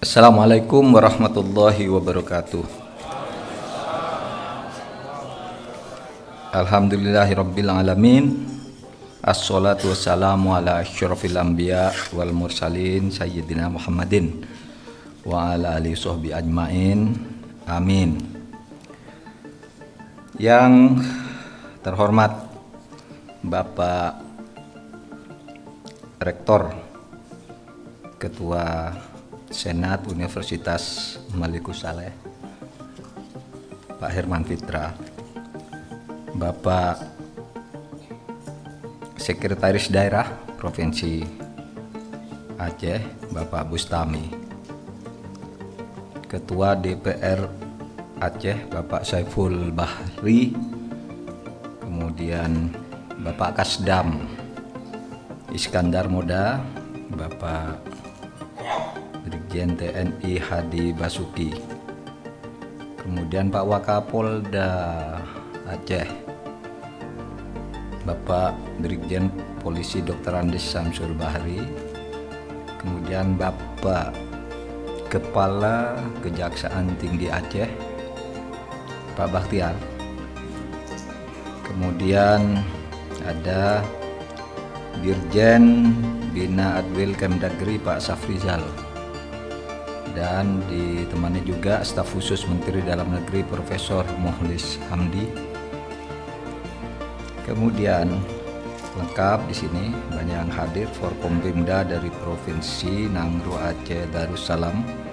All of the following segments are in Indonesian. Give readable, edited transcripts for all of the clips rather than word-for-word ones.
Assalamualaikum warahmatullahi wabarakatuh. Alhamdulillahirabbil alamin. Assalatu wassalamu ala asyrafil anbiya wal mursalin sayyidina Muhammadin wa ala alihi sahbi ajmain. Amin. Yang terhormat Bapak Rektor Ketua Senat Universitas Malikus Saleh, Pak Herman Fitra, Bapak Sekretaris Daerah Provinsi Aceh, Bapak Bustami, Ketua DPR Aceh, Bapak Saiful Bahri, kemudian Bapak Kasdam Iskandar Moda, Bapak Brigjen TNI Hadi Basuki, kemudian Pak Wakapolda Aceh, Bapak Brigjen Polisi Dr. Andes Samsul Bahri, kemudian Bapak Kepala Kejaksaan Tinggi Aceh, Pak Bakhtiar, kemudian ada Dirjen Bina Adwil Kemdagri Pak Safrizal, dan ditemani juga staf khusus Menteri Dalam Negeri Profesor Mukhlis Hamdi. Kemudian lengkap di sini banyak yang hadir, Forkompimda dari Provinsi Nangro Aceh Darussalam,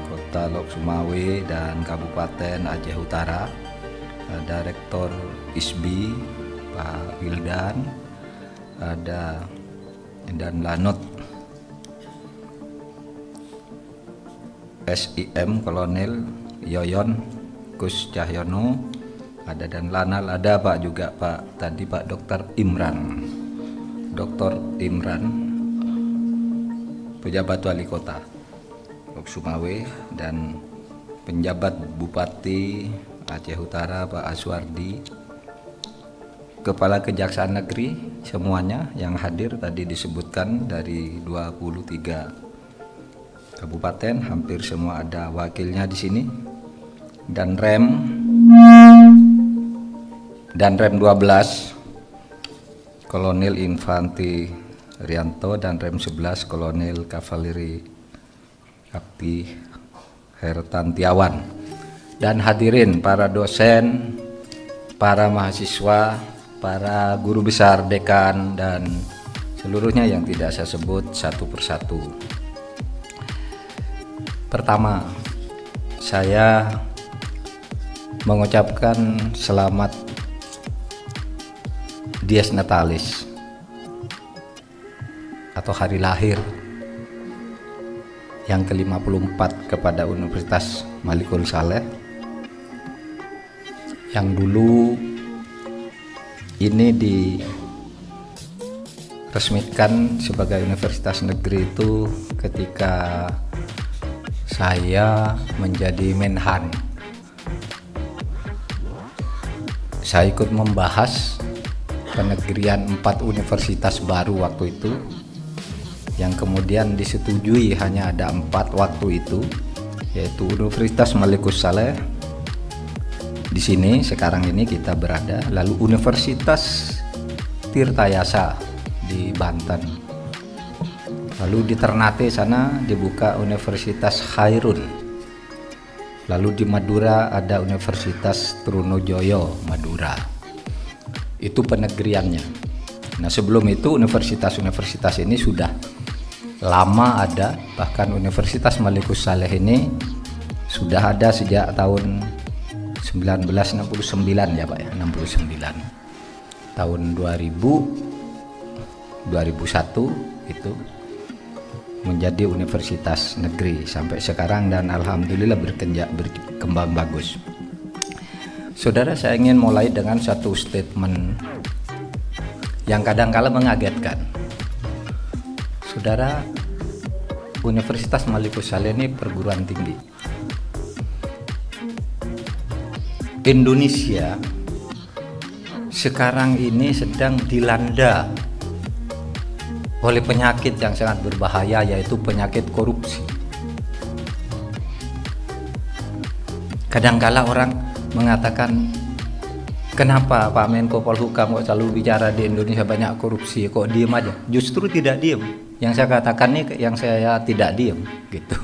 Kota Lok Sumawe dan Kabupaten Aceh Utara. Ada Rektor ISBI Pak Wildan, ada dan Lanut SIM Kolonel Yoyon Kus Cahyono, ada dan Lanal, ada Pak juga Pak tadi Pak Dr. Imran pejabat wali kota Lok Sumawe, dan penjabat Bupati Aceh Utara Pak Aswardi, Kepala Kejaksaan Negeri, semuanya yang hadir tadi disebutkan dari 23 kabupaten, hampir semua ada wakilnya di sini, dan Rem 12 Kolonel Infanti Rianto, dan Rem 11 Kolonel Kavaleri Abdi Hertantiawan, dan hadirin para dosen, para mahasiswa, para guru besar, dekan, dan seluruhnya yang tidak saya sebut satu persatu. Pertama, saya mengucapkan selamat Dies Natalis atau hari lahir yang ke-54 kepada Universitas Malikul Saleh, yang dulu ini diresmikan sebagai universitas negeri itu ketika saya menjadi Menhan. Saya ikut membahas penegrian 4 universitas baru waktu itu, yang kemudian disetujui hanya ada 4 waktu itu, yaitu Universitas Malikus Saleh, di sini sekarang ini kita berada, lalu Universitas Tirtayasa di Banten, lalu di Ternate sana dibuka Universitas Khairun, lalu di Madura ada Universitas Trunojoyo Madura. Itu penegriannya. Nah, sebelum itu universitas-universitas ini sudah lama ada, bahkan Universitas Malikus Saleh ini sudah ada sejak tahun 1969 ya Pak ya, 69. Tahun 2001 itu menjadi universitas negeri sampai sekarang, dan alhamdulillah berkembang bagus. Saudara, saya ingin mulai dengan satu statement yang kadang-kala mengagetkan. Saudara, Universitas Malikus Saleh ini perguruan tinggi Indonesia sekarang ini sedang dilanda oleh penyakit yang sangat berbahaya, yaitu penyakit korupsi. Kadangkala orang mengatakan, kenapa Pak Menko Polhukam kok selalu bicara di Indonesia banyak korupsi, kok diem aja? Justru tidak diem. Yang saya katakan ini, yang saya tidak diem gitu.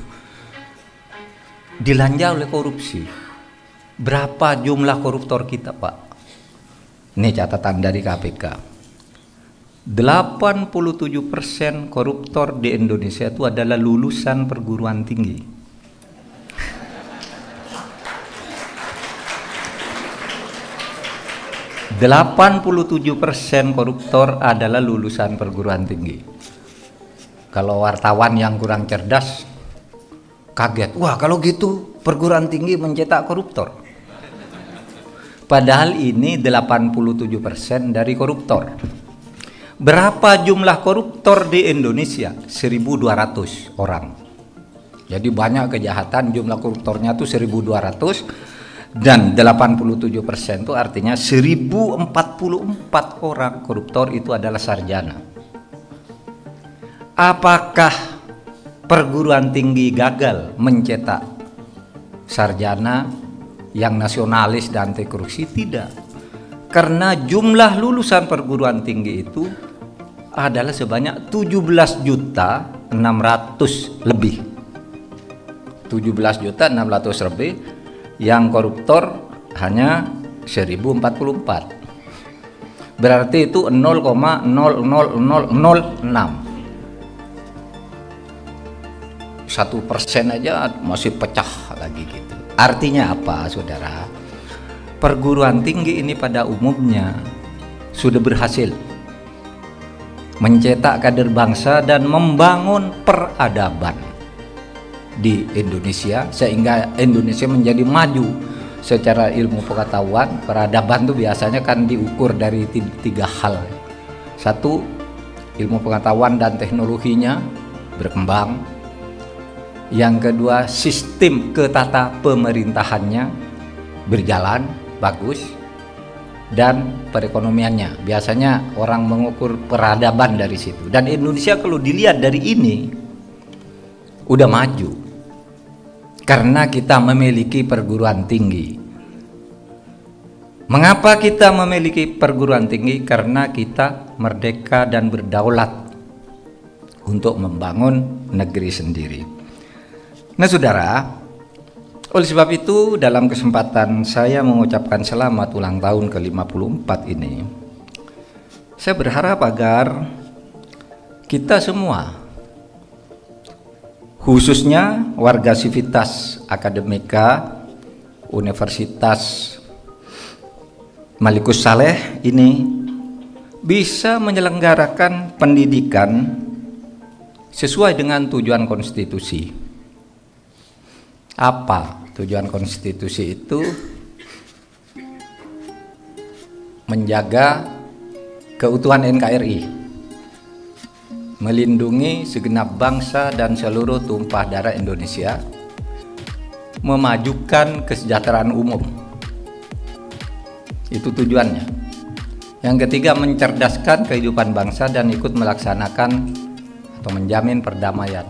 Dilanda oleh korupsi. Berapa jumlah koruptor kita, Pak? Ini catatan dari KPK. 87% koruptor di Indonesia itu adalah lulusan perguruan tinggi. 87% koruptor adalah lulusan perguruan tinggi. Kalau wartawan yang kurang cerdas kaget, wah kalau gitu perguruan tinggi mencetak koruptor. Padahal ini 87% dari koruptor. Berapa jumlah koruptor di Indonesia? 1.200 orang. Jadi banyak kejahatan, jumlah koruptornya itu 1.200, dan 87% itu artinya 1.044 orang koruptor itu adalah sarjana. Apakah perguruan tinggi gagal mencetak sarjana yang nasionalis dan anti korupsi? Tidak, karena jumlah lulusan perguruan tinggi itu adalah sebanyak 17.600.000 lebih. 17.600.000 lebih, yang koruptor hanya 1.044. Berarti itu 0,00006. 1% aja masih pecah lagi gitu. Artinya apa, saudara? Perguruan tinggi ini pada umumnya sudah berhasil mencetak kader bangsa dan membangun peradaban di Indonesia, sehingga Indonesia menjadi maju secara ilmu pengetahuan. Peradaban itu biasanya kan diukur dari 3 hal. 1, ilmu pengetahuan dan teknologinya berkembang. Yang kedua, sistem ketata pemerintahannya berjalan bagus, dan perekonomiannya. Biasanya orang mengukur peradaban dari situ. Dan Indonesia kalau dilihat dari ini udah maju, karena kita memiliki perguruan tinggi. Mengapa kita memiliki perguruan tinggi? Karena kita merdeka dan berdaulat untuk membangun negeri sendiri. Nah, saudara, oleh sebab itu dalam kesempatan saya mengucapkan selamat ulang tahun ke-54 ini, saya berharap agar kita semua, khususnya warga Sivitas Akademika Universitas Malikus Saleh ini, bisa menyelenggarakan pendidikan sesuai dengan tujuan konstitusi. Apa tujuan konstitusi itu? Menjaga keutuhan NKRI, melindungi segenap bangsa dan seluruh tumpah darah Indonesia, memajukan kesejahteraan umum. Itu tujuannya. Yang ketiga, mencerdaskan kehidupan bangsa dan ikut melaksanakan atau menjamin perdamaian.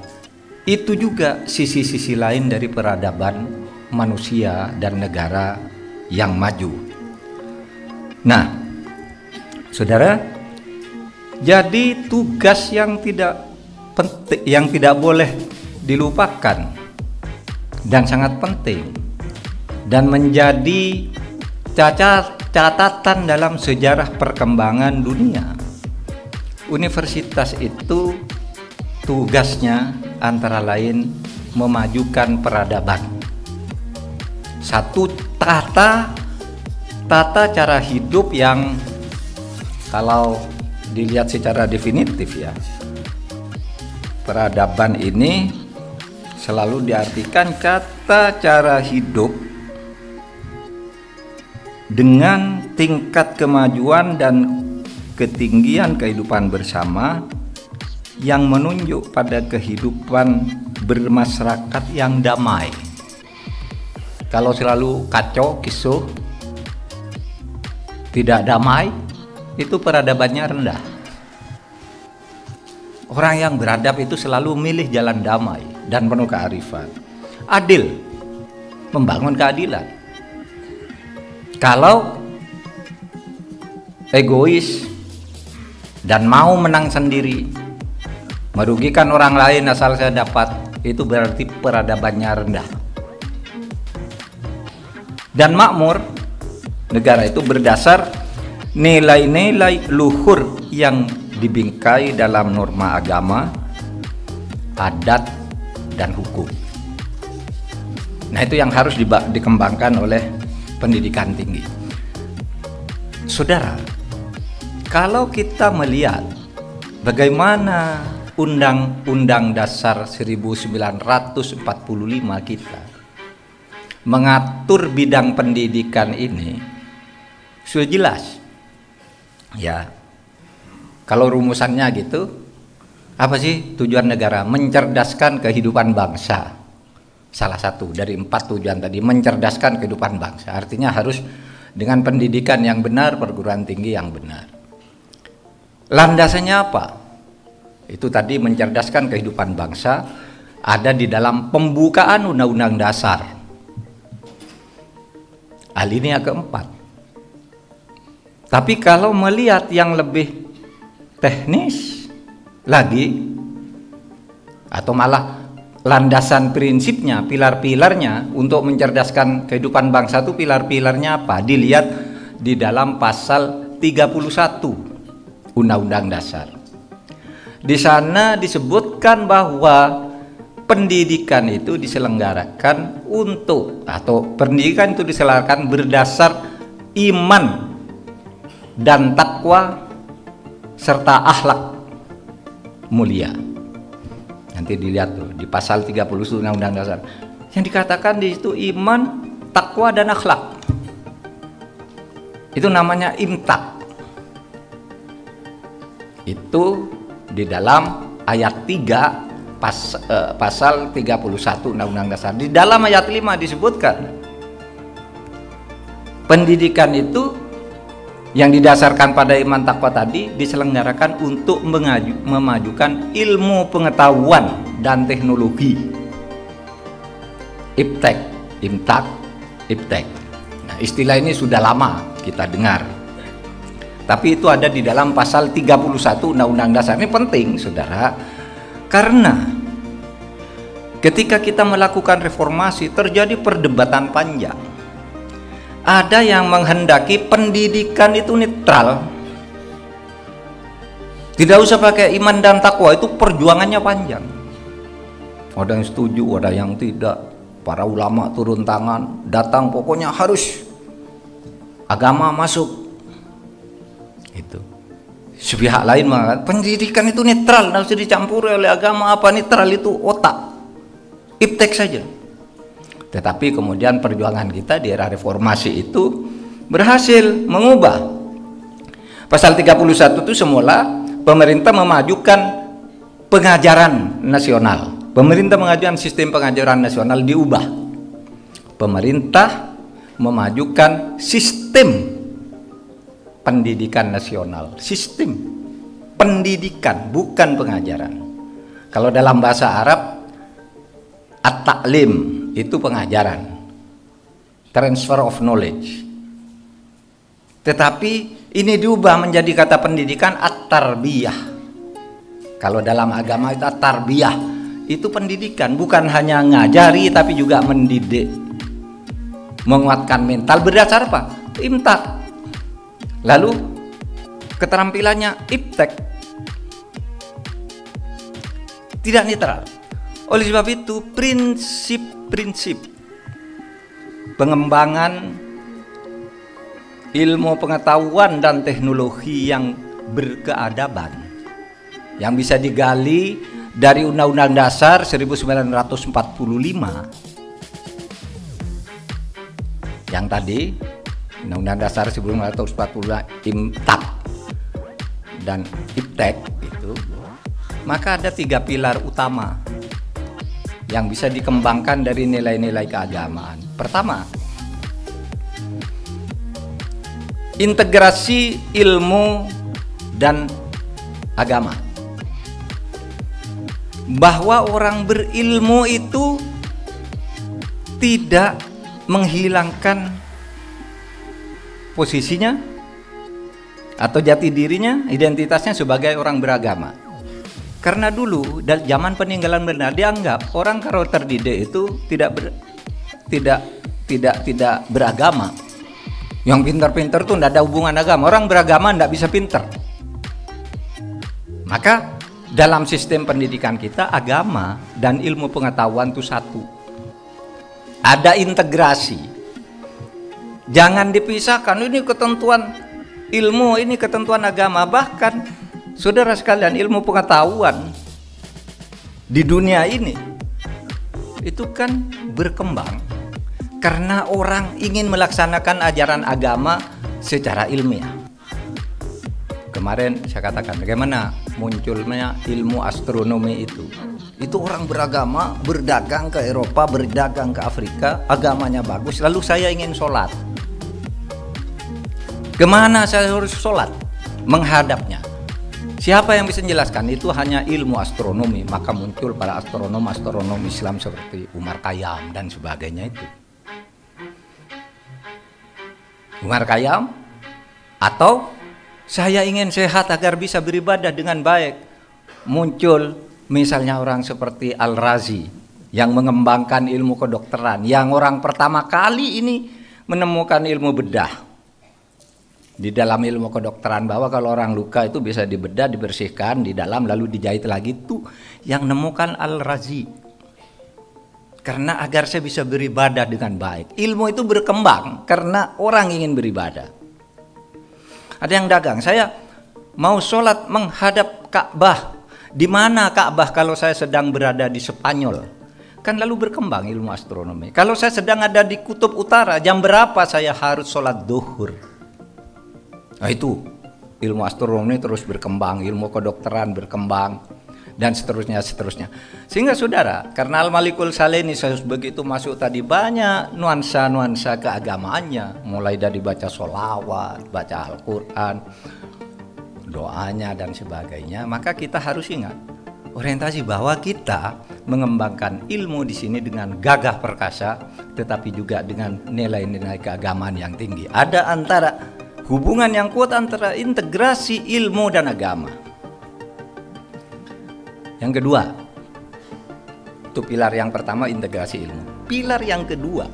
Itu juga sisi-sisi lain dari peradaban manusia dan negara yang maju. Nah, saudara, jadi tugas yang tidak penting, yang tidak boleh dilupakan dan sangat penting, dan menjadi catatan dalam sejarah perkembangan dunia. Universitas itu tugasnya antara lain memajukan peradaban. 1, tata cara hidup yang kalau dilihat secara definitif ya, peradaban ini selalu diartikan tata cara hidup dengan tingkat kemajuan dan ketinggian kehidupan bersama yang menunjuk pada kehidupan bermasyarakat yang damai. Kalau selalu kacau, kisruh, tidak damai, itu peradabannya rendah. Orang yang beradab itu selalu memilih jalan damai dan penuh kearifan. Adil, membangun keadilan. Kalau egois dan mau menang sendiri, merugikan orang lain asal saya dapat, itu berarti peradabannya rendah. Dan makmur, negara itu berdasar nilai-nilai luhur yang dibingkai dalam norma agama, adat, dan hukum. Nah, itu yang harus dikembangkan oleh pendidikan tinggi. Saudara, kalau kita melihat bagaimana Undang-Undang Dasar 1945 kita mengatur bidang pendidikan ini, sudah jelas. Ya, kalau rumusannya gitu, apa sih tujuan negara? Mencerdaskan kehidupan bangsa. Salah satu dari 4 tujuan tadi, mencerdaskan kehidupan bangsa. Artinya harus dengan pendidikan yang benar, perguruan tinggi yang benar. Landasannya apa? Itu tadi mencerdaskan kehidupan bangsa, ada di dalam pembukaan Undang-Undang Dasar. Alinea keempat. Tapi kalau melihat yang lebih teknis lagi, atau malah landasan prinsipnya, pilar-pilarnya untuk mencerdaskan kehidupan bangsa itu pilar-pilarnya apa? Dilihat di dalam pasal 31 Undang-Undang Dasar. Di sana disebutkan bahwa pendidikan itu diselenggarakan untuk, atau pendidikan itu diselenggarakan berdasar iman dan takwa serta akhlak mulia. Nanti dilihat tuh di pasal 30 Undang-Undang Dasar. Yang dikatakan di situ iman, takwa, dan akhlak. Itu namanya imtak. Itu di dalam ayat 3 pasal 31 Undang-Undang Dasar. Di dalam ayat 5 disebutkan pendidikan itu yang didasarkan pada iman takwa tadi diselenggarakan untuk memajukan ilmu pengetahuan dan teknologi. Iptek, imtak, iptek. Nah, istilah ini sudah lama kita dengar. Tapi itu ada di dalam pasal 31 Undang-Undang Dasar. Ini penting, saudara, karena ketika kita melakukan reformasi terjadi perdebatan panjang. Ada yang menghendaki pendidikan itu netral, tidak usah pakai iman dan takwa, itu perjuangannya panjang. Ada yang setuju, ada yang tidak. Para ulama turun tangan, datang, pokoknya harus agama masuk. Itu. Sepihak lain mengatakan pendidikan itu netral, tidak usah dicampuri oleh agama. Apa netral itu? Otak, iptek saja. Tetapi kemudian perjuangan kita di era reformasi itu berhasil mengubah. Pasal 31 itu semula pemerintah memajukan pengajaran nasional. Pemerintah mengajukan sistem pengajaran nasional diubah. Pemerintah memajukan sistem pendidikan nasional. Sistem pendidikan, bukan pengajaran. Kalau dalam bahasa Arab, at-ta'lim itu pengajaran, transfer of knowledge. Tetapi ini diubah menjadi kata pendidikan at-tarbiyah. Kalau dalam agama itu at-tarbiyah, itu pendidikan, bukan hanya ngajari tapi juga mendidik, menguatkan mental. Berdasar apa? Imtak. Lalu keterampilannya iptek. Tidak netral. Oleh sebab itu prinsip-prinsip pengembangan ilmu pengetahuan dan teknologi yang berkeadaban yang bisa digali dari Undang-Undang Dasar 1945 yang tadi, Undang-Undang Dasar 1945 imtak dan iptek itu, maka ada 3 pilar utama yang bisa dikembangkan dari nilai-nilai keagamaan. Pertama, integrasi ilmu dan agama. Bahwa orang berilmu itu tidak menghilangkan posisinya atau jati dirinya, identitasnya sebagai orang beragama. Karena dulu zaman peninggalan Belanda dianggap orang kalau terdidik itu tidak beragama. Yang pintar-pintar tuh tidak ada hubungan agama. Orang beragama tidak bisa pintar. Maka dalam sistem pendidikan kita, agama dan ilmu pengetahuan itu satu. Ada integrasi. Jangan dipisahkan, ini ketentuan ilmu, ini ketentuan agama. Bahkan, saudara sekalian, ilmu pengetahuan di dunia ini itu kan berkembang karena orang ingin melaksanakan ajaran agama secara ilmiah. Kemarin saya katakan bagaimana munculnya ilmu astronomi itu. Itu orang beragama, berdagang ke Eropa, berdagang ke Afrika, agamanya bagus, lalu saya ingin sholat. Kemana saya harus sholat? Menghadapnya. Siapa yang bisa menjelaskan? Itu hanya ilmu astronomi. Maka muncul para astronom Islam seperti Umar Khayyam dan sebagainya itu. Umar Khayyam atau saya ingin sehat agar bisa beribadah dengan baik. Muncul misalnya orang seperti Al-Razi yang mengembangkan ilmu kedokteran, yang orang pertama kali ini menemukan ilmu bedah. Di dalam ilmu kedokteran bahwa kalau orang luka itu bisa dibedah, dibersihkan di dalam lalu dijahit lagi, itu yang nemukan Al-Razi. Karena agar saya bisa beribadah dengan baik. Ilmu itu berkembang karena orang ingin beribadah. Ada yang dagang, saya mau sholat menghadap Ka'bah. Di mana Ka'bah kalau saya sedang berada di Spanyol? Kan lalu berkembang ilmu astronomi. Kalau saya sedang ada di kutub utara, jam berapa saya harus sholat duhur? Nah itu, ilmu astronomi terus berkembang, ilmu kedokteran berkembang, dan seterusnya. Sehingga saudara, karena Al-Malikul Saleni begitu masuk tadi banyak nuansa-nuansa keagamaannya, mulai dari baca sholawat, baca Al-Quran, doanya dan sebagainya. Maka kita harus ingat orientasi bahwa kita mengembangkan ilmu di sini dengan gagah perkasa, tetapi juga dengan nilai-nilai keagamaan yang tinggi. Ada hubungan yang kuat antara integrasi ilmu dan agama. Yang kedua, itu pilar yang pertama, integrasi ilmu. Pilar yang kedua,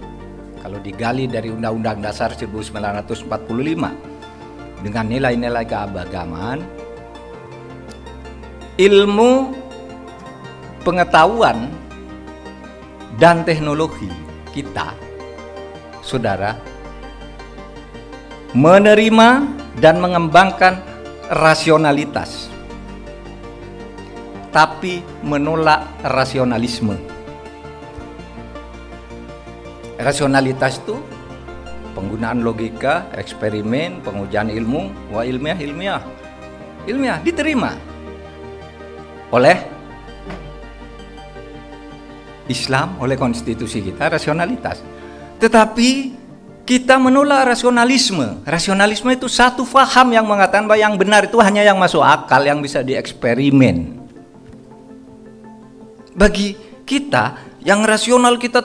kalau digali dari Undang-Undang Dasar 1945 dengan nilai-nilai keagamaan, ilmu pengetahuan dan teknologi kita, saudara, menerima dan mengembangkan rasionalitas, tapi menolak rasionalisme. Rasionalitas itu penggunaan logika, eksperimen, pengujian ilmu, ilmiah diterima oleh Islam, oleh konstitusi kita, rasionalitas. Tetapi kita menolak rasionalisme. Rasionalisme itu satu faham yang mengatakan bahwa yang benar itu hanya yang masuk akal, yang bisa dieksperimen. Bagi kita, yang rasional kita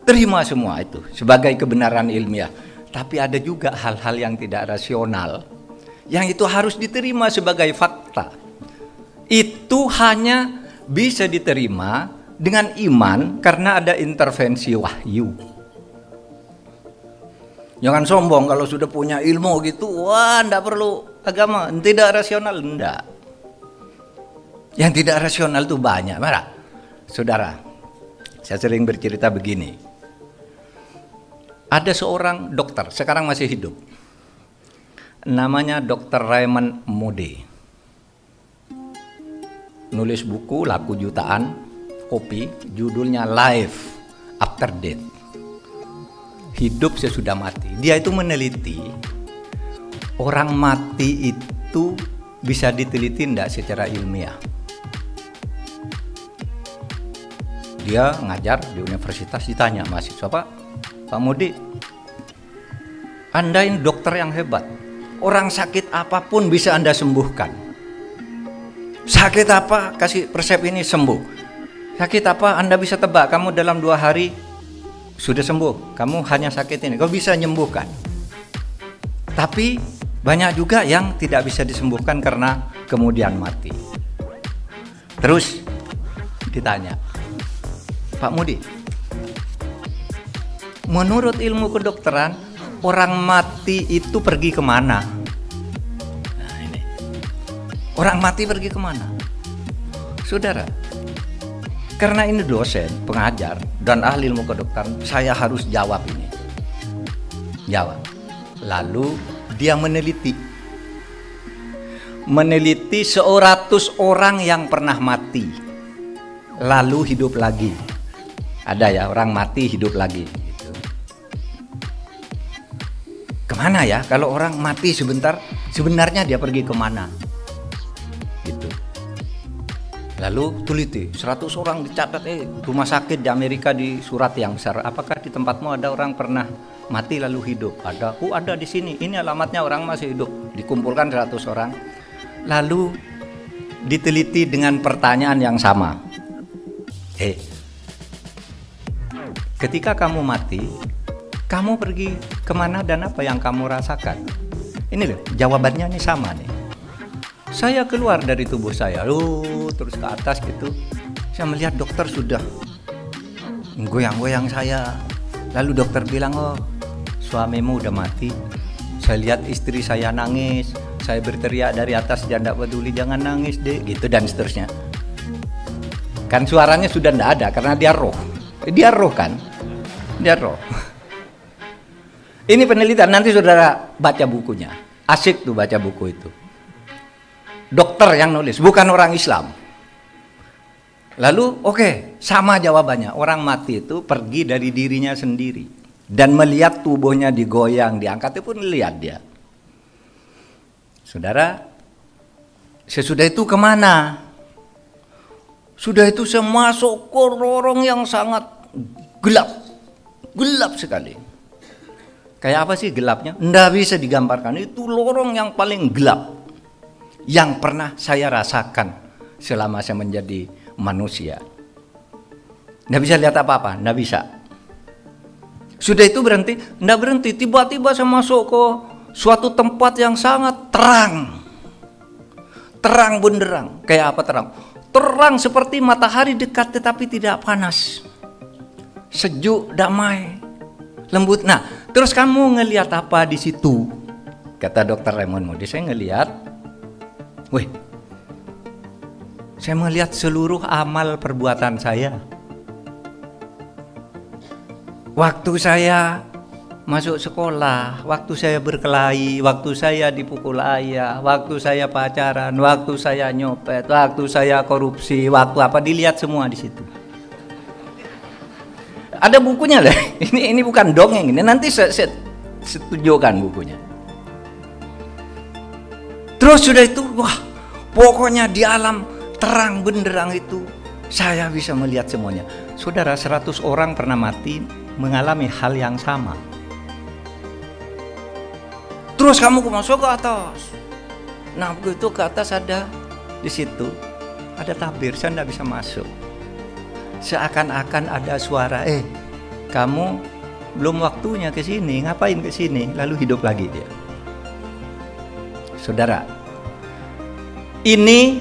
terima semua itu sebagai kebenaran ilmiah. Tapi ada juga hal-hal yang tidak rasional, yang itu harus diterima sebagai fakta. Itu hanya bisa diterima dengan iman karena ada intervensi wahyu. Jangan sombong kalau sudah punya ilmu gitu, wah enggak perlu agama, tidak rasional, enggak. Yang tidak rasional itu banyak. Marah, saudara, saya sering bercerita begini. Ada seorang dokter, sekarang masih hidup. Namanya Dr. Raymond Moody. Nulis buku laku jutaan, kopi, judulnya Life After Death. Hidup sesudah mati. Dia itu meneliti orang mati itu bisa diteliti tidak secara ilmiah. Dia ngajar di universitas, ditanya mahasiswa, Pak Moody, Anda ini dokter yang hebat. Orang sakit apapun bisa Anda sembuhkan. Sakit apa, kasih resep ini sembuh. Sakit apa, Anda bisa tebak, kamu dalam 2 hari sudah sembuh. Kamu hanya sakit ini, kau bisa menyembuhkan. Tapi banyak juga yang tidak bisa disembuhkan karena kemudian mati. Terus ditanya, Pak Mudi, menurut ilmu kedokteran, orang mati itu pergi kemana? Nah, ini. Orang mati pergi kemana? Saudara, karena ini dosen, pengajar, dan ahli ilmu kedokteran, saya harus jawab ini. Jawab. Lalu dia meneliti 100 orang yang pernah mati, lalu hidup lagi. Ada ya orang mati hidup lagi. Gitu. Kemana ya kalau orang mati sebentar, sebenarnya dia pergi kemana? Gitu. Lalu teliti 100 orang dicatat, rumah sakit di Amerika di surat yang besar. Apakah di tempatmu ada orang pernah mati lalu hidup? Ada, ada di sini. Ini alamatnya orang masih hidup. Dikumpulkan 100 orang. Lalu diteliti dengan pertanyaan yang sama. Ketika kamu mati, kamu pergi kemana dan apa yang kamu rasakan? Ini loh, jawabannya ini sama nih. Saya keluar dari tubuh saya, terus ke atas gitu. Saya melihat dokter sudah goyang-goyang saya. Lalu dokter bilang, oh suamimu udah mati. Saya lihat istri saya nangis. Saya berteriak dari atas, dia tidak peduli, jangan nangis deh, gitu dan seterusnya. Kan suaranya sudah tidak ada karena dia roh. Dia roh kan? Dia roh. Ini penelitian, nanti saudara baca bukunya. Asik tuh baca buku itu. Dokter yang nulis, bukan orang Islam. Lalu oke, sama jawabannya. Orang mati itu pergi dari dirinya sendiri. Dan melihat tubuhnya digoyang, diangkat, itu pun lihat dia. Saudara, sesudah itu kemana? Sudah itu saya masuk ke lorong yang sangat gelap. Gelap sekali. Kayak apa sih gelapnya? Nggak bisa digambarkan. Itu lorong yang paling gelap yang pernah saya rasakan selama saya menjadi manusia. Nggak bisa lihat apa-apa, nggak bisa. Sudah itu berhenti, nggak berhenti. Tiba-tiba saya masuk ke suatu tempat yang sangat terang. Terang benderang. Kayak apa terang? Terang seperti matahari dekat tetapi tidak panas. Sejuk, damai, lembut. Nah, terus kamu ngelihat apa di situ? Kata Dr. Raymond Moody, saya ngelihat, saya melihat seluruh amal perbuatan saya. Waktu saya masuk sekolah, waktu saya berkelahi, waktu saya dipukul ayah, waktu saya pacaran, waktu saya nyopet, waktu saya korupsi, waktu apa, dilihat semua di situ. Ada bukunya lah. Ini bukan dongeng, ini nanti saya tunjukkan bukunya. Terus sudah itu, wah, pokoknya di alam terang benderang itu saya bisa melihat semuanya. Saudara, 100 orang pernah mati mengalami hal yang sama. Terus kamu masuk ke atas. Nah, begitu ke atas ada di situ ada tabir, saya tidak bisa masuk. Seakan-akan ada suara, kamu belum waktunya ke sini, ngapain ke sini? Lalu hidup lagi dia. Saudara, ini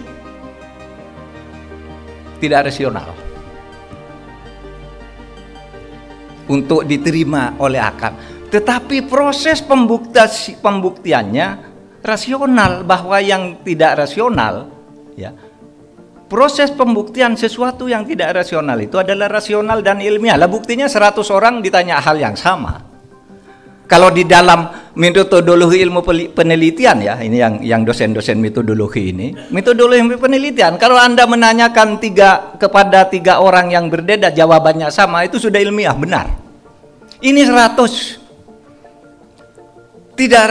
tidak rasional untuk diterima oleh akal. Tetapi proses pembuktiannya rasional, bahwa yang tidak rasional, ya, proses pembuktian sesuatu yang tidak rasional itu adalah rasional dan ilmiah. Lah buktinya 100 orang ditanya hal yang sama. Kalau di dalam metodologi ilmu penelitian, ya, ini yang dosen-dosen metodologi ini, metodologi penelitian, kalau Anda menanyakan kepada 3 orang yang berbeda jawabannya sama, itu sudah ilmiah, benar. Ini 100. Tidak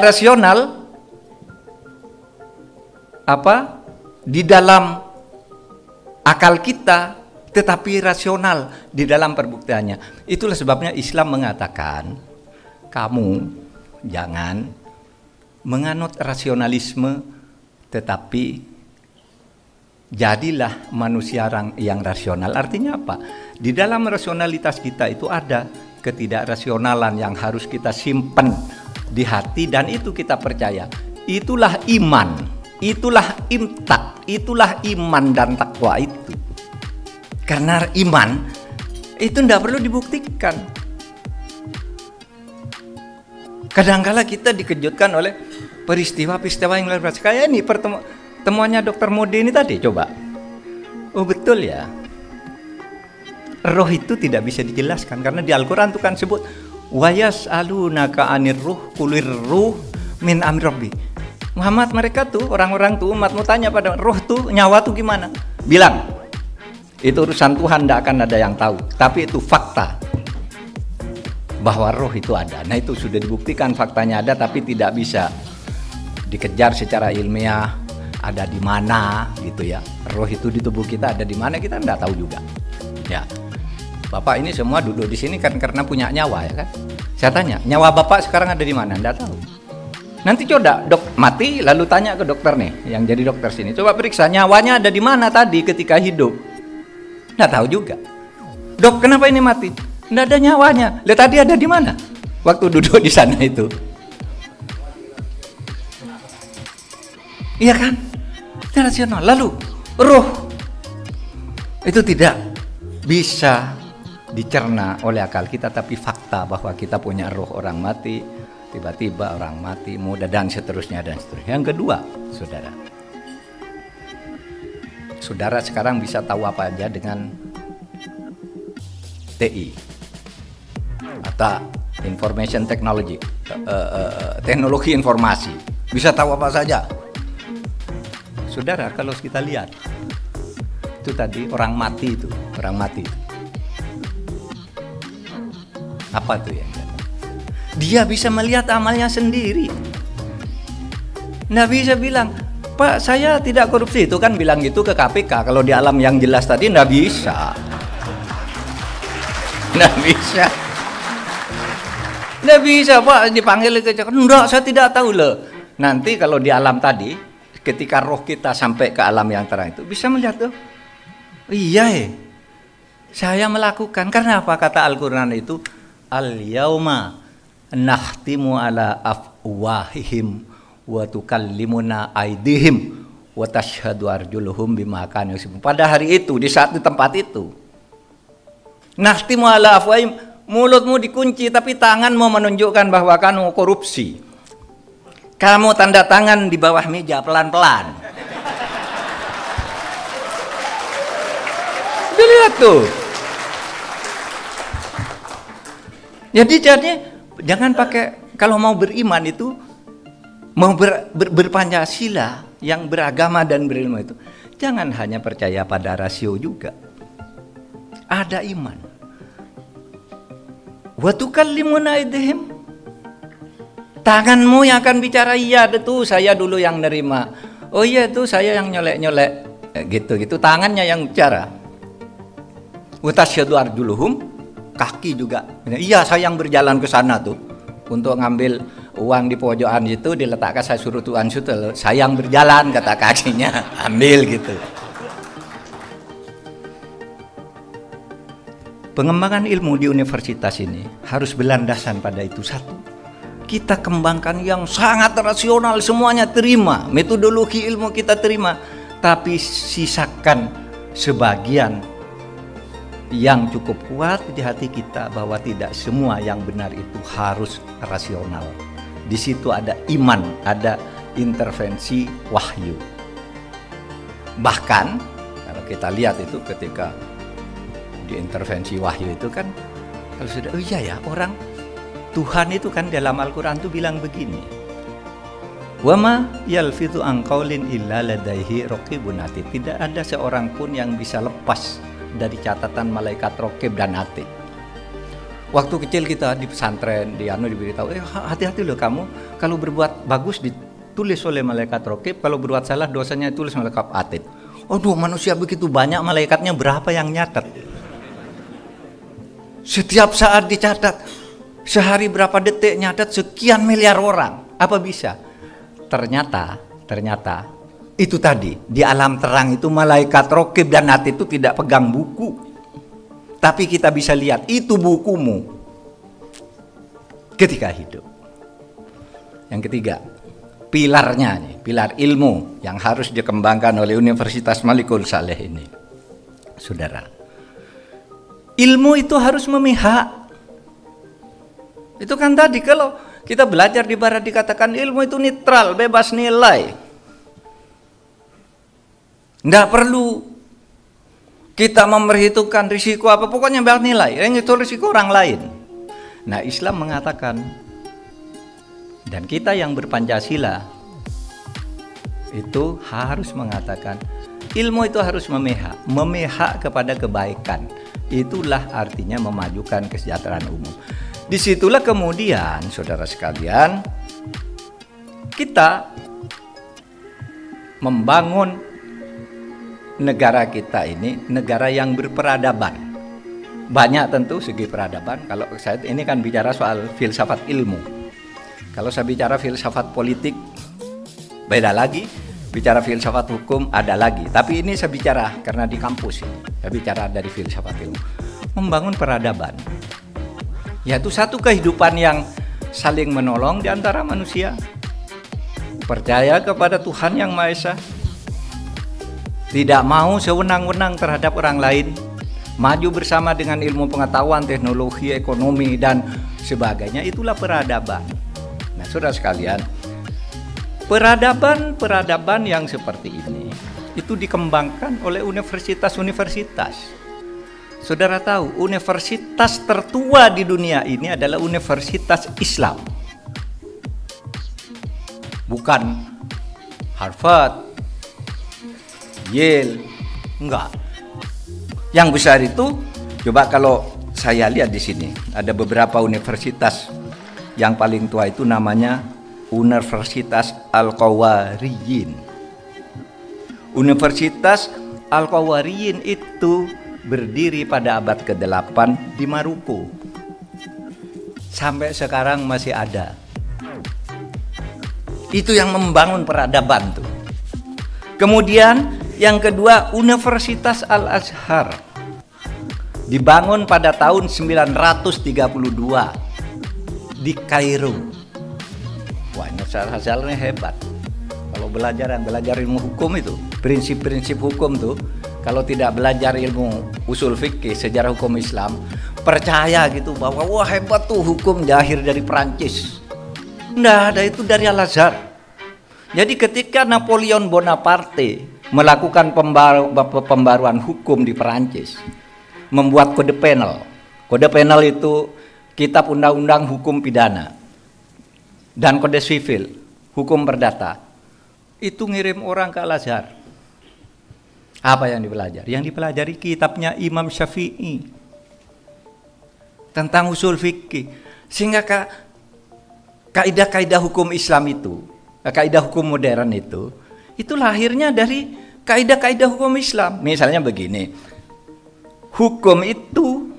rasional apa di dalam akal kita, tetapi rasional di dalam perbuktiannya. Itulah sebabnya Islam mengatakan kamu jangan menganut rasionalisme, tetapi jadilah manusia yang rasional. Artinya apa? Di dalam rasionalitas kita itu ada ketidakrasionalan yang harus kita simpan di hati, dan itu kita percaya. Itulah iman, itulah imtak, itulah iman dan takwa itu. Karena iman itu tidak perlu dibuktikan. Kadang-kala kita dikejutkan oleh peristiwa-peristiwa yang luar biasa. Kayak ini temuannya Dr. Mode ini tadi, coba. Oh betul ya. Roh itu tidak bisa dijelaskan karena di Al-Quran itu kan sebut wa yas'alunaka 'anir ruh qulir ruh min amri rabbi. Muhammad, mereka tuh orang-orang tuh umatmu tanya pada roh tuh, nyawa tuh gimana? Bilang itu urusan Tuhan, tidak akan ada yang tahu. Tapi itu fakta bahwa roh itu ada. Nah itu sudah dibuktikan faktanya ada, tapi tidak bisa dikejar secara ilmiah. Ada di mana gitu ya? Roh itu di tubuh kita ada di mana, kita tidak tahu juga. Ya, Bapak ini semua duduk di sini kan karena punya nyawa ya kan? Saya tanya, nyawa Bapak sekarang ada di mana? Tidak tahu. Nanti coba dok mati lalu tanya ke dokter nih, yang jadi dokter sini. Coba periksa nyawanya ada di mana tadi ketika hidup. Nggak tahu juga. Dok, kenapa ini mati? Nggak ada nyawanya. Lihat tadi ada di mana? Waktu duduk di sana itu. Iya kan? Itu rasional. Lalu roh itu tidak bisa dicerna oleh akal kita, tapi fakta bahwa kita punya roh. Orang mati, tiba-tiba orang mati, muda dan seterusnya dan seterusnya. Yang kedua, saudara sekarang bisa tahu apa aja dengan TI atau information technology, teknologi informasi, bisa tahu apa saja. Saudara, kalau kita lihat itu tadi orang mati itu, apa tuh ya? Dia bisa melihat amalnya sendiri. Nggak bisa bilang, Pak saya tidak korupsi. Itu kan bilang gitu ke KPK. Kalau di alam yang jelas tadi nggak bisa. Nggak bisa Pak, dipanggil ke Jakarta. Enggak, saya tidak tahu loh. Nanti kalau di alam tadi, ketika roh kita sampai ke alam yang terang itu, bisa melihat tuh. Iya saya melakukan. Karena apa? Kata Al-Quran itu, al-yauma nakhtimu ala afwahihim wa tukallimuna aydihim wa tashhadu arjuluhum bima kanu yaksibun. Pada hari itu, di saat di tempat itu, nakhtimu ala afwahihim, mulutmu dikunci tapi tanganmu menunjukkan bahwa kamu korupsi. Kamu tanda tangan di bawah meja pelan-pelan. Dilihat tuh. Jadi jangan pakai, kalau mau beriman itu, mau berpancasila yang beragama dan berilmu itu, jangan hanya percaya pada rasio juga. Ada iman. Wa tukallimuna aydihim, tanganmu yang akan bicara, iya itu saya dulu yang nerima. Oh iya itu saya yang nyolek-nyolek. Gitu. Tangannya yang bicara. Wa tasyhadu arjuluhum, kaki juga. Iya saya yang berjalan ke sana tuh untuk ngambil uang di pojokan itu, diletakkan, saya suruh Tuhan sutul. Saya yang berjalan, kata kakinya, ambil gitu. Pengembangan ilmu di universitas ini harus berlandasan pada itu. Satu, kita kembangkan yang sangat rasional, semuanya terima, metodologi ilmu kita terima, tapi sisakan sebagian yang cukup kuat di hati kita bahwa tidak semua yang benar itu harus rasional. Di situ ada iman, ada intervensi wahyu. Bahkan kalau kita lihat itu ketika di intervensi wahyu itu kan, kalau sudah, oh iya ya, orang Tuhan itu kan dalam Al-Quran itu bilang begini, wama yalfitu an qaulin illa ladaihi raqibun atid. Tidak ada seorang pun yang bisa lepas dari catatan malaikat raqib dan atid. Waktu kecil kita di pesantren, diberitahu, hati-hati loh kamu, kalau berbuat bagus ditulis oleh malaikat raqib, kalau berbuat salah dosanya ditulis malaikat atid. Aduh, manusia begitu banyak, malaikatnya berapa yang nyatet? Setiap saat dicatat. Sehari berapa detik nyatet sekian miliar orang. Apa bisa? Ternyata itu tadi, di alam terang itu malaikat raqib dan atid itu tidak pegang buku. Tapi kita bisa lihat itu bukumu ketika hidup. Yang ketiga, pilarnya nih, pilar ilmu yang harus dikembangkan oleh Universitas Malikul Saleh ini. Saudara, ilmu itu harus memihak. Itu kan tadi kalau kita belajar di barat dikatakan ilmu itu netral, bebas nilai. Nggak perlu kita memperhitungkan risiko apa, pokoknya bebas nilai. Yang itu risiko orang lain. Nah, Islam mengatakan, dan kita yang berpancasila itu harus mengatakan ilmu itu harus memihak kepada kebaikan. Itulah artinya memajukan kesejahteraan umum. Disitulah kemudian saudara sekalian kita membangun negara kita ini negara yang berperadaban. Banyak tentu segi peradaban. Kalau saya ini kan bicara soal filsafat ilmu. Kalau saya bicara filsafat politik beda lagi, bicara filsafat hukum ada lagi. Tapi ini saya bicara karena di kampus ini. Saya bicara dari filsafat ilmu. Membangun peradaban. Yaitu satu kehidupan yang saling menolong di antara manusia. Percaya kepada Tuhan Yang Maha Esa. Tidak mau sewenang-wenang terhadap orang lain. Maju bersama dengan ilmu pengetahuan, teknologi, ekonomi, dan sebagainya. Itulah peradaban. Nah, saudara sekalian, peradaban yang seperti ini itu dikembangkan oleh universitas-universitas. Saudara tahu, universitas tertua di dunia ini adalah Universitas Islam. Bukan Harvard, Yale, enggak. Yang besar itu, coba kalau saya lihat di sini, ada beberapa universitas. Yang paling tua itu namanya Universitas Al-Qawariyin. Universitas Al-Qawariyin itu berdiri pada abad ke-8 di Maroko. Sampai sekarang masih ada. Itu yang membangun peradaban tuh. Kemudian yang kedua, Universitas Al-Azhar. Dibangun pada tahun 932 di Kairo. Wah, Universitas Al-Azhar ini hebat. Kalau belajar ilmu hukum itu, prinsip-prinsip hukum tuh, kalau tidak belajar ilmu usul fikih, sejarah hukum Islam, percaya gitu bahwa wah hebat tuh hukum lahir dari Perancis. Nggak ada, itu dari Al-Azhar. Jadi ketika Napoleon Bonaparte melakukan pembaruan hukum di Perancis, membuat kode penal. Kode penal itu kitab undang-undang hukum pidana. Dan kode sivil, hukum perdata. Itu ngirim orang ke Al-Azhar. Apa yang dipelajari? Yang dipelajari kitabnya Imam Syafi'i tentang usul fikih. Sehingga kaidah-kaidah hukum Islam itu, kaidah hukum modern itu lahirnya dari kaidah-kaidah hukum Islam. Misalnya begini, hukum itu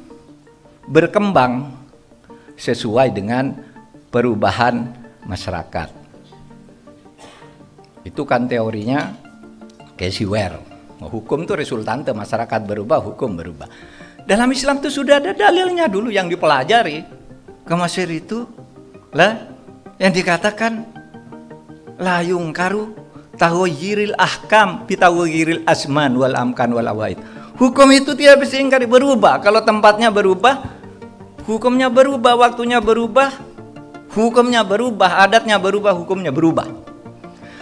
berkembang sesuai dengan perubahan masyarakat. Itu kan teorinya Casey Ware. Hukum itu resultante, masyarakat berubah, hukum berubah. Dalam Islam itu sudah ada dalilnya dulu yang dipelajari. Ke Mesir itu lah yang dikatakan la yungkaru taghayyiril ahkam bi taghayyiril asman wal amkan wal awaid. Hukum itu tidak bisa ingkari, berubah. Kalau tempatnya berubah, hukumnya berubah, waktunya berubah, hukumnya berubah, adatnya berubah, hukumnya berubah.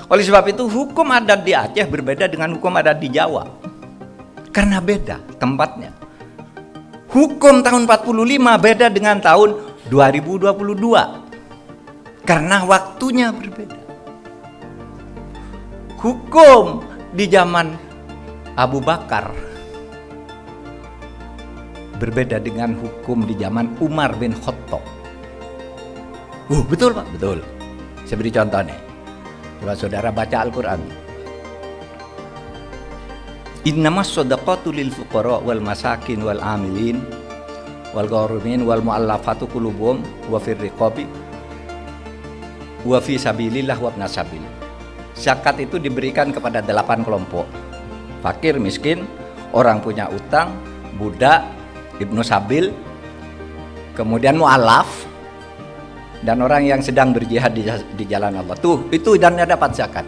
Oleh sebab itu hukum adat di Aceh berbeda dengan hukum adat di Jawa. Karena beda tempatnya. Hukum tahun 45 beda dengan tahun 2022. Karena waktunya berbeda. Hukum di zaman Abu Bakar berbeda dengan hukum di zaman Umar bin Khattab. Betul Pak? Betul. Saya beri contoh nih. Coba saudara baca Al-Quran. Innamas shadaqatu lil fuqara wal masakin wal amilin wal gharimin wal mu'allafatu qulubuhum wa fir riqabi wa fi sabilillah wa ibnas sabil. Zakat itu diberikan kepada 8 kelompok. Fakir, miskin, orang punya utang, budak, ibnu sabil, kemudian mu'allaf, dan orang yang sedang berjihad di jalan Allah. Tuh, itu dan dapat zakat.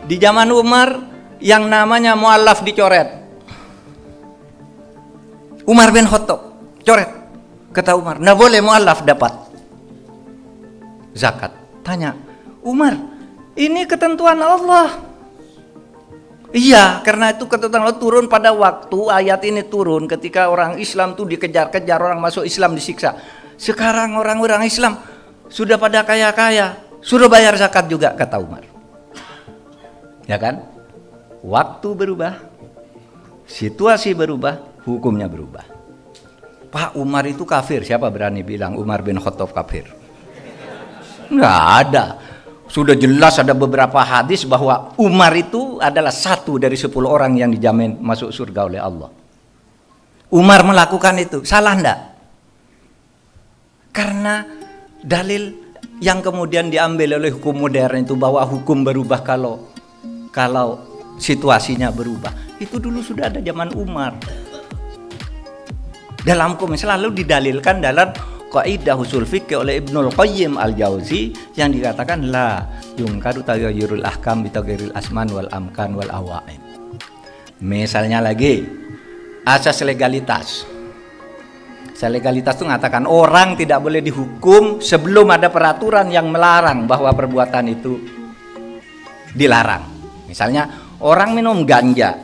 Di zaman Umar yang namanya mu'allaf dicoret. Umar bin Khattab coret. Kata Umar, "Nggak boleh mu'allaf dapat zakat." Tanya, "Umar, ini ketentuan Allah." Iya, karena itu ketentuan Allah turun pada waktu ayat ini turun ketika orang Islam tuh dikejar-kejar, orang masuk Islam disiksa. Sekarang orang-orang Islam sudah pada kaya-kaya, suruh bayar zakat juga, kata Umar. Ya kan? Waktu berubah, situasi berubah, hukumnya berubah. Pak, Umar itu kafir. Siapa berani bilang Umar bin Khattab kafir? Nggak ada. Sudah jelas ada beberapa hadis bahwa Umar itu adalah 1 dari 10 orang yang dijamin masuk surga oleh Allah. Umar melakukan itu, salah enggak? Karena dalil yang kemudian diambil oleh hukum modern itu bahwa hukum berubah kalau situasinya berubah. Itu dulu sudah ada zaman Umar. Dalam hukum selalu didalilkan dalam Qaidah usul fikih oleh Ibnul Qayyim al-Jauzi yang dikatakan la yungkaru taghayyurul ahkam bi taghayyuril asman wal amkan wal awaid. Misalnya lagi asas legalitas. Asas legalitas itu mengatakan orang tidak boleh dihukum sebelum ada peraturan yang melarang bahwa perbuatan itu dilarang. Misalnya orang minum ganja,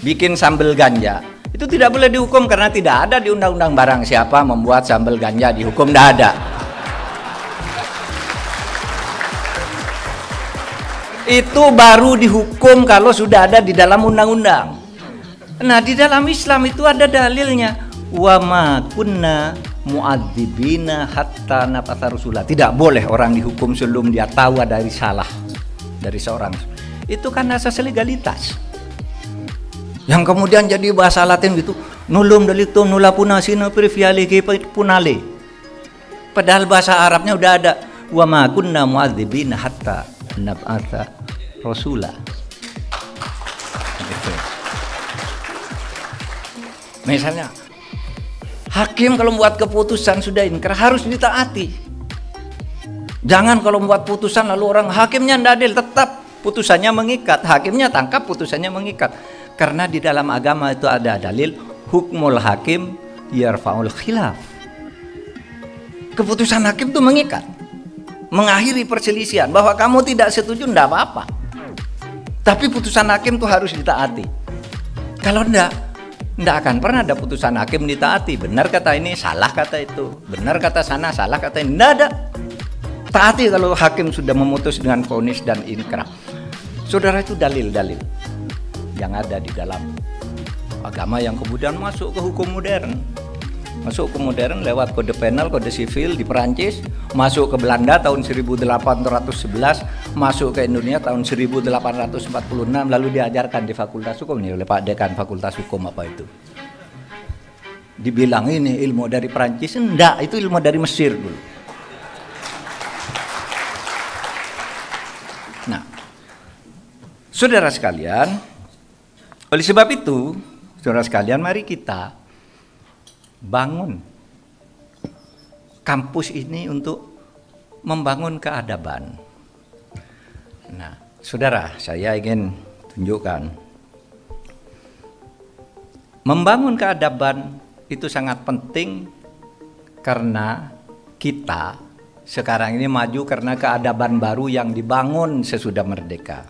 bikin sambal ganja, itu tidak boleh dihukum karena tidak ada di undang-undang barang siapa membuat sambal ganja dihukum, tidak ada. Itu baru dihukum kalau sudah ada di dalam undang-undang. Nah, di dalam Islam itu ada dalilnya. Wa ma kunna mu'adzibina hatta nab'atsa rasula. Tidak boleh orang dihukum sebelum dia tahu ada salah dari seorang. Itu kan asas legalitas. Yang kemudian jadi bahasa Latin gitu, nullum delictum nulla puna sine previale che punale. Padahal bahasa Arabnya udah ada, wa ma kunna mu'adzibina hatta nab'atsa rasula. Gitu. Misalnya hakim kalau membuat keputusan sudah inkrah harus ditaati. Jangan kalau membuat putusan lalu orang hakimnya tidak adil, tetap putusannya mengikat, hakimnya tangkap, putusannya mengikat. Karena di dalam agama itu ada dalil hukmul hakim yarfa'ul khilaf. Keputusan hakim itu mengikat, mengakhiri perselisihan. Bahwa kamu tidak setuju tidak apa-apa, tapi putusan hakim itu harus ditaati. Kalau tidak akan pernah ada putusan hakim ditaati. Benar kata ini, salah kata itu. Benar kata sana, salah kata ini. Tidak ada. Taati kalau hakim sudah memutus dengan vonis dan inkrah. Saudara, itu dalil-dalil yang ada di dalam agama yang kemudian masuk ke hukum modern. Masuk ke modern lewat kode penal, kode sivil di Perancis, masuk ke Belanda tahun 1811, masuk ke Indonesia tahun 1846, lalu diajarkan di Fakultas Hukum ini oleh Pak Dekan Fakultas Hukum apa itu. Dibilang ini ilmu dari Perancis, enggak, itu ilmu dari Mesir dulu. Nah, saudara sekalian, oleh sebab itu, saudara sekalian, mari kita bangun kampus ini untuk membangun keadaban. Nah, saudara, saya ingin tunjukkan, membangun keadaban itu sangat penting karena kita sekarang ini maju karena keadaban baru yang dibangun sesudah merdeka.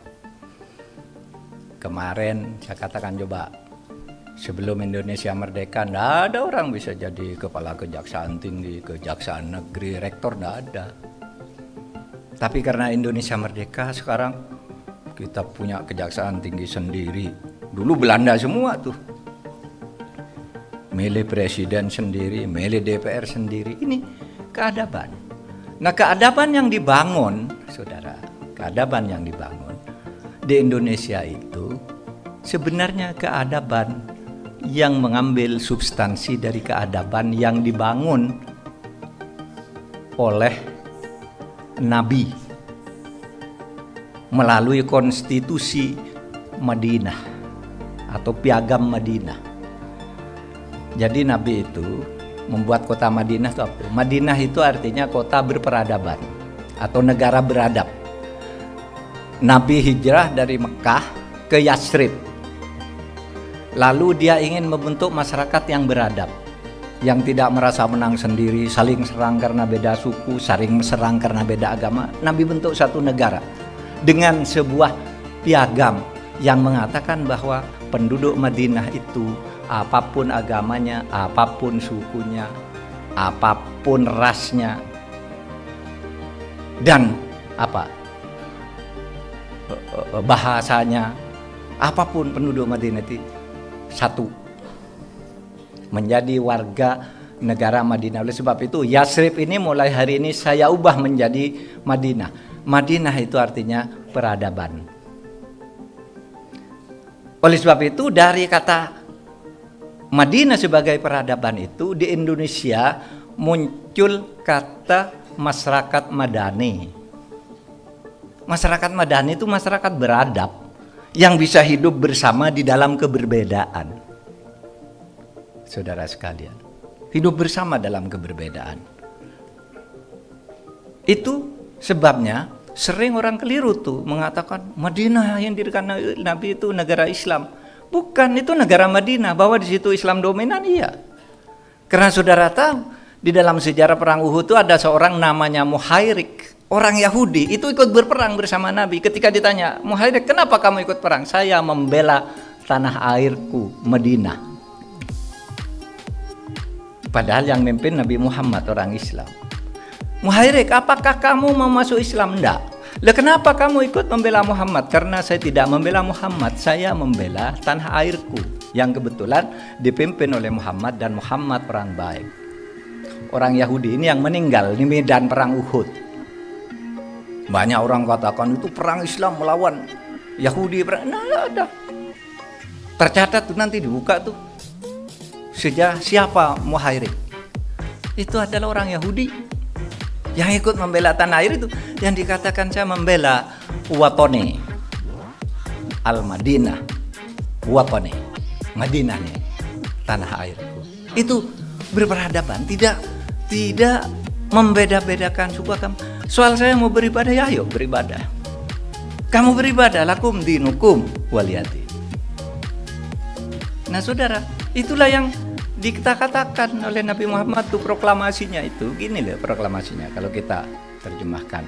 Kemarin saya katakan coba, sebelum Indonesia merdeka tidak ada orang bisa jadi kepala kejaksaan tinggi, kejaksaan negeri, rektor, tidak ada. Tapi karena Indonesia merdeka sekarang kita punya kejaksaan tinggi sendiri. Dulu Belanda semua tuh, milih presiden sendiri, milih DPR sendiri. Ini keadaban. Nah, keadaban yang dibangun, saudara, keadaban yang dibangun di Indonesia itu sebenarnya keadaban yang mengambil substansi dari keadaban yang dibangun oleh Nabi melalui konstitusi Madinah atau piagam Madinah. Jadi Nabi itu membuat kota Madinah itu apa? Madinah itu artinya kota berperadaban atau negara beradab. Nabi hijrah dari Mekah ke Yathrib. Lalu dia ingin membentuk masyarakat yang beradab, yang tidak merasa menang sendiri, saling serang karena beda suku, saling serang karena beda agama. Nabi bentuk satu negara dengan sebuah piagam yang mengatakan bahwa penduduk Madinah itu apapun agamanya, apapun sukunya, apapun rasnya, dan bahasanya, apapun penduduk Madinah itu satu, menjadi warga negara Madinah. Oleh sebab itu Yathrib ini mulai hari ini saya ubah menjadi Madinah. Madinah itu artinya peradaban. Oleh sebab itu dari kata Madinah sebagai peradaban itu di Indonesia muncul kata masyarakat madani. Masyarakat madani itu masyarakat beradab yang bisa hidup bersama di dalam keberbedaan. Saudara sekalian, hidup bersama dalam keberbedaan. Itu sebabnya sering orang keliru tuh mengatakan Madinah yang didirikan Nabi itu negara Islam. Bukan, itu negara Madinah, bahwa di situ Islam dominan, iya. Karena saudara tahu di dalam sejarah perang Uhud itu ada seorang namanya Muhairik, orang Yahudi itu ikut berperang bersama Nabi. Ketika ditanya, Muhairik, kenapa kamu ikut perang? Saya membela tanah airku, Madinah. Padahal yang memimpin Nabi Muhammad, orang Islam. Muhairik, apakah kamu mau masuk Islam? Enggak. Lah kenapa kamu ikut membela Muhammad? Karena saya tidak membela Muhammad, saya membela tanah airku yang kebetulan dipimpin oleh Muhammad, dan Muhammad orang baik. Orang Yahudi ini yang meninggal di medan perang Uhud. Banyak orang katakan itu perang Islam melawan Yahudi. Nah, ada. Tercatat tuh, nanti dibuka tuh. Sejarah siapa Muhairik. Itu adalah orang Yahudi yang ikut membela tanah air itu, yang dikatakan saya membela Watone Al-Madinah, Watone Madinah nih, tanah airku. Itu berperadaban, tidak membeda-bedakan suku agama. Soal saya mau beribadah, ya ayo beribadah. Kamu beribadah, lakum dinukum waliyati. Nah saudara, itulah yang dikatakan oleh Nabi Muhammad itu, proklamasinya itu. Gini loh proklamasinya kalau kita terjemahkan.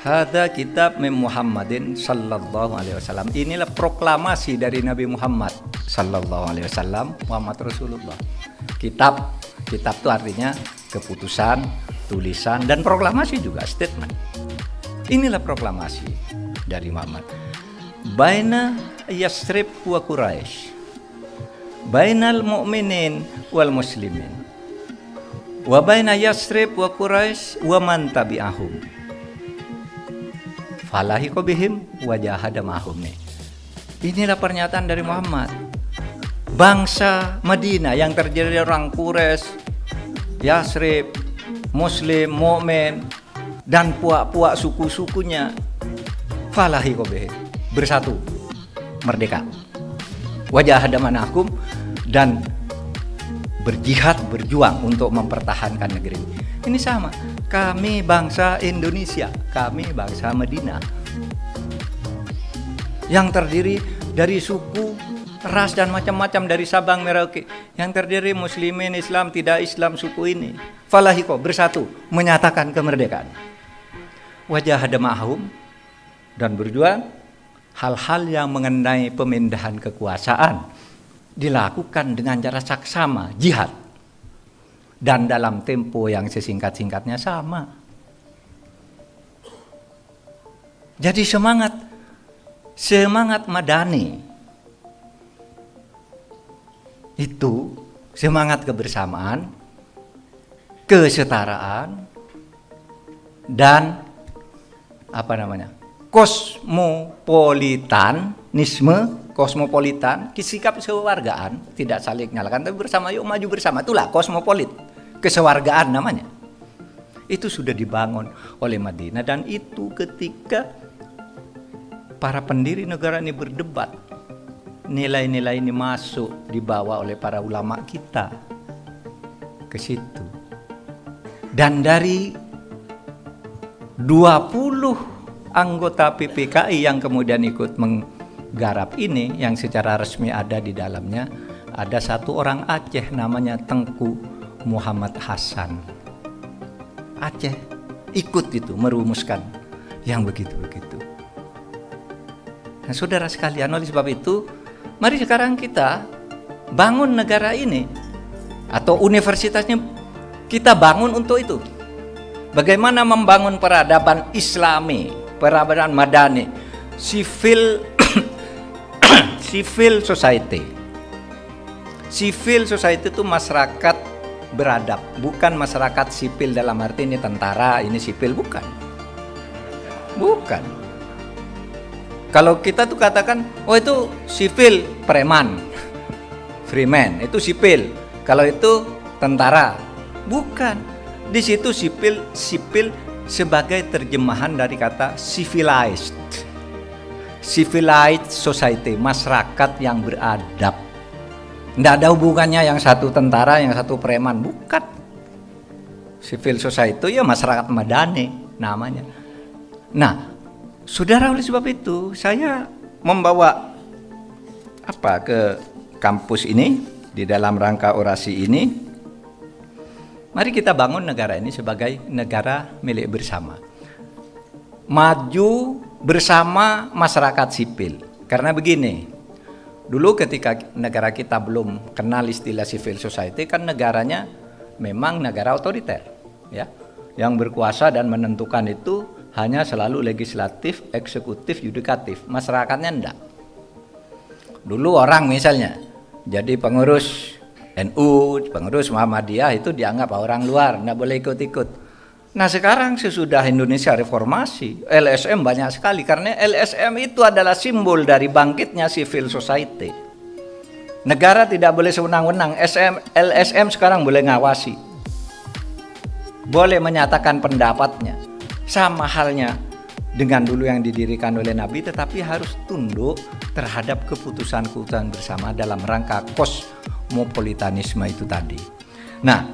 Hadza kitab min Muhammadin sallallahu alaihi wasallam. Inilah proklamasi dari Nabi Muhammad sallallahu alaihi wasallam, Muhammad Rasulullah. Kitab itu artinya keputusan, tulisan, dan proklamasi juga statement. Inilah proklamasi dari Muhammad. Baina Yathrib wa Quraisy, bainal mu'minin wal muslimin, wa baina Yathrib wa Quraisy wa man tabi'ahum, falahiqa bihim wa jahada ma'hum. Inilah pernyataan dari Muhammad. Bangsa Madinah yang terdiri dari orang Quraisy, Yathrib, Muslim, Mu'min, dan puak-puak suku-sukunya, falahiqa bihim, bersatu, merdeka, wa jahada ma'hum, dan berjihad, berjuang untuk mempertahankan negeri ini. Ini sama, kami bangsa Indonesia, kami bangsa Madinah yang terdiri dari suku, ras, dan macam-macam dari Sabang Merauke, yang terdiri muslimin, Islam, tidak Islam, suku ini falahiko, bersatu menyatakan kemerdekaan, wajah ma'hum, dan berjuang. Hal-hal yang mengenai pemindahan kekuasaan dilakukan dengan cara saksama, jihad, dan dalam tempo yang sesingkat-singkatnya sama. Jadi semangat madani itu semangat kebersamaan, kesetaraan, dan kosmopolitanisme, kosmopolitan, sikap kewargaan, tidak saling nyalakan, tapi bersama, yuk maju bersama. Itulah kosmopolit, kesewargaan namanya. Itu sudah dibangun oleh Madinah, dan itu ketika para pendiri negara ini berdebat, nilai-nilai ini masuk, dibawa oleh para ulama kita ke situ. Dan dari 20 anggota PPKI yang kemudian ikut menggarap ini, yang secara resmi ada di dalamnya, ada satu orang Aceh namanya Tengku Muhammad Hasan. Aceh ikut itu merumuskan yang begitu-begitu. Nah, saudara sekalian, oleh sebab itu, mari sekarang kita bangun negara ini, atau universitasnya kita bangun untuk itu. Bagaimana membangun peradaban Islami, peradaban Madani, civil civil society. Civil society itu masyarakat beradab, bukan masyarakat sipil dalam arti ini tentara, ini sipil, bukan. Bukan. Kalau kita tuh katakan, oh itu sipil preman, freeman, itu sipil. Kalau itu tentara, bukan. Di situ sipil sebagai terjemahan dari kata civilized. Civilized society, masyarakat yang beradab. Tidak ada hubungannya yang satu tentara, yang satu preman, bukan. Civil society itu ya masyarakat madani namanya. Nah, saudara, oleh sebab itu saya membawa ke kampus ini di dalam rangka orasi ini. Mari kita bangun negara ini sebagai negara milik bersama. Maju bersama masyarakat sipil. Karena begini, dulu ketika negara kita belum kenal istilah civil society, kan negaranya memang negara otoriter, ya, yang berkuasa dan menentukan itu hanya selalu legislatif, eksekutif, yudikatif. Masyarakatnya enggak. Dulu orang misalnya jadi pengurus NU, pengurus Muhammadiyah itu dianggap orang luar, enggak boleh ikut-ikut. Nah, sekarang sesudah Indonesia reformasi, LSM banyak sekali, karena LSM itu adalah simbol dari bangkitnya civil society. Negara tidak boleh sewenang-wenang, LSM sekarang boleh ngawasi, boleh menyatakan pendapatnya. Sama halnya dengan dulu yang didirikan oleh Nabi, tetapi harus tunduk terhadap keputusan-keputusan bersama dalam rangka kosmopolitanisme itu tadi. Nah,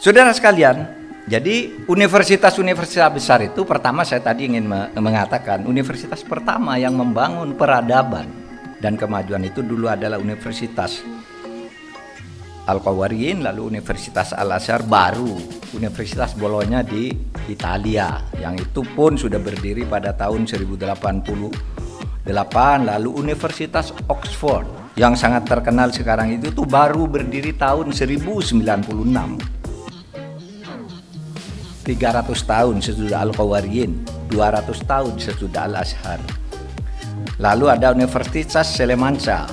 saudara sekalian, jadi universitas-universitas besar itu, pertama saya tadi ingin mengatakan, universitas pertama yang membangun peradaban dan kemajuan itu dulu adalah Universitas Al-Qawariyyin, lalu Universitas Al-Azhar, baru Universitas Bologna di Italia, yang itu pun sudah berdiri pada tahun 1088, lalu Universitas Oxford yang sangat terkenal sekarang itu tuh baru berdiri tahun 1096. 300 tahun sesudah Al-Qawariyyin, 200 tahun sesudah Al-Azhar. Lalu ada Universitas Salamanca,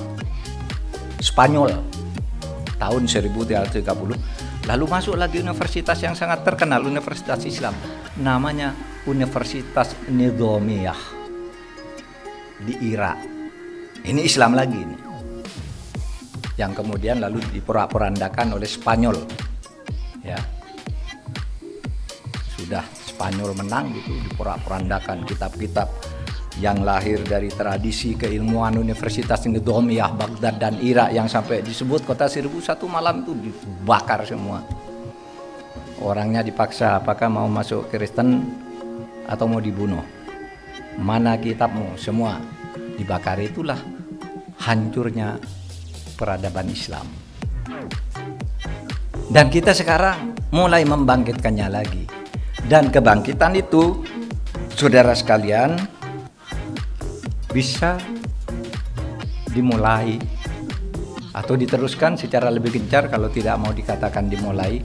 Spanyol, tahun 1330. Lalu masuk lagi universitas yang sangat terkenal, Universitas Islam, namanya Universitas Nizamiyah di Irak. Ini Islam lagi ini, yang kemudian lalu diporak-porandakan oleh Spanyol, ya. Sudah Spanyol menang gitu, diporak-porandakan kitab-kitab yang lahir dari tradisi keilmuan Universitas Nizamiyah Baghdad dan Irak, yang sampai disebut kota 1001 malam itu dibakar semua. Orangnya dipaksa, apakah mau masuk Kristen atau mau dibunuh? Mana kitabmu? Semua dibakar. Itulah hancurnya peradaban Islam. Dan kita sekarang mulai membangkitkannya lagi. Dan kebangkitan itu, saudara sekalian, bisa dimulai atau diteruskan secara lebih gencar, kalau tidak mau dikatakan dimulai,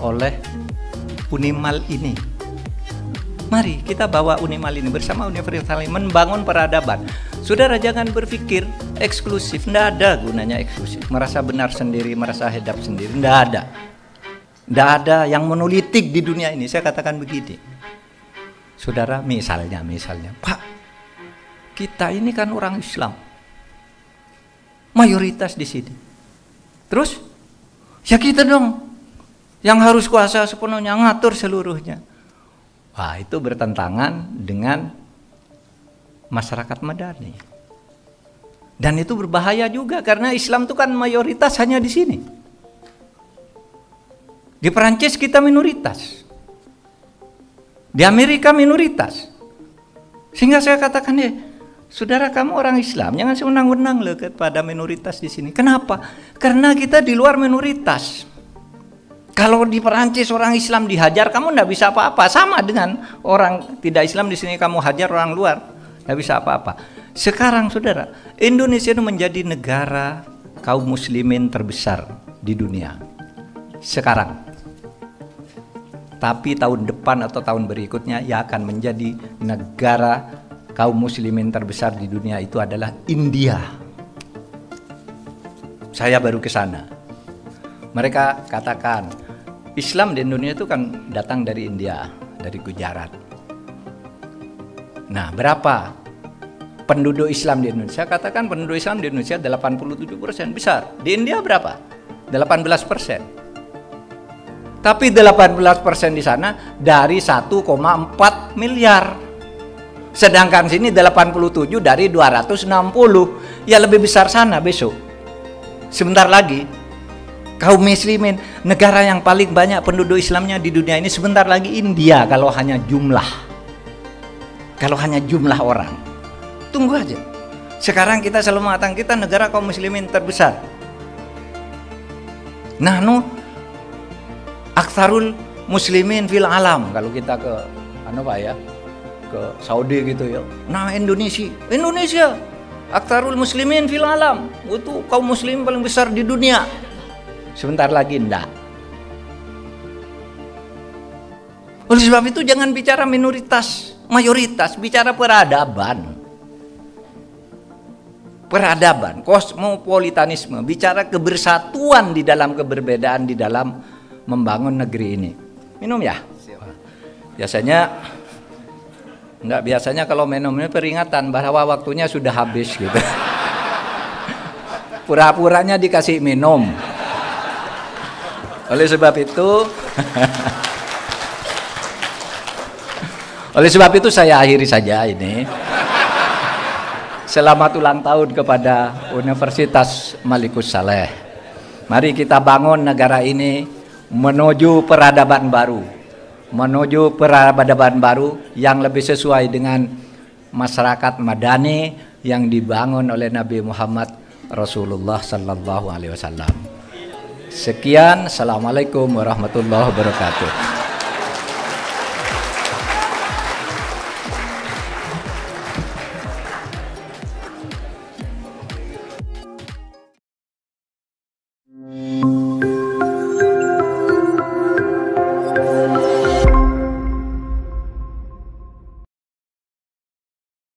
oleh Unimal ini. Mari kita bawa Unimal ini bersama Universitas lain membangun peradaban. Saudara, jangan berpikir eksklusif, tidak ada gunanya eksklusif, merasa benar sendiri, merasa hebat sendiri, tidak ada. Tidak ada yang monolitik di dunia ini. Saya katakan begini, saudara, misalnya Pak, kita ini kan orang Islam, mayoritas di sini. Terus ya kita dong yang harus kuasa sepenuhnya, ngatur seluruhnya. Wah, itu bertentangan dengan masyarakat Madani. Dan itu berbahaya juga karena Islam itu kan mayoritas hanya di sini. Di Perancis kita minoritas. Di Amerika minoritas. Sehingga saya katakan ya, saudara kamu orang Islam, jangan sewenang-wenang loh kepada minoritas di sini. Kenapa? Karena kita di luar minoritas. Kalau di Perancis orang Islam dihajar, kamu tidak bisa apa-apa. Sama dengan orang tidak Islam di sini kamu hajar orang luar, tidak bisa apa-apa. Sekarang saudara, Indonesia itu menjadi negara kaum muslimin terbesar di dunia. Sekarang. Tapi tahun depan atau tahun berikutnya ia akan menjadi negara kaum muslimin terbesar di dunia, itu adalah India. Saya baru ke sana. Mereka katakan Islam di Indonesia itu kan datang dari India, dari Gujarat. Nah, berapa penduduk Islam di Indonesia? Katakan penduduk Islam di Indonesia 87% besar. Di India berapa? 18%. Tapi 18% di sana dari 1,4 miliar. Sedangkan sini 87 dari 260. Ya lebih besar sana besok. Sebentar lagi kaum muslimin, negara yang paling banyak penduduk Islamnya di dunia ini sebentar lagi India kalau hanya jumlah. Kalau hanya jumlah orang. Tunggu aja. Sekarang kita selalu mengatakan kita negara kaum muslimin terbesar. Aktsarul muslimin fil alam, kalau kita ke ke Saudi gitu ya. Nah, Indonesia aktsarul muslimin fil alam, itu kaum muslim paling besar di dunia. Sebentar lagi enggak. Oleh sebab itu jangan bicara minoritas, mayoritas, bicara peradaban. Peradaban, kosmopolitanisme, bicara kebersatuan di dalam keberbedaan di dalam membangun negeri ini. Minum ya? Biasanya kalau minum ini peringatan bahwa waktunya sudah habis gitu. Pura-puranya dikasih minum. Oleh sebab itu saya akhiri saja ini. Selamat ulang tahun kepada Universitas Malikus Saleh. Mari kita bangun negara ini menuju peradaban baru yang lebih sesuai dengan masyarakat Madani yang dibangun oleh Nabi Muhammad Rasulullah sallallahu alaihi wasallam. Sekian, assalamualaikum warahmatullahi wabarakatuh.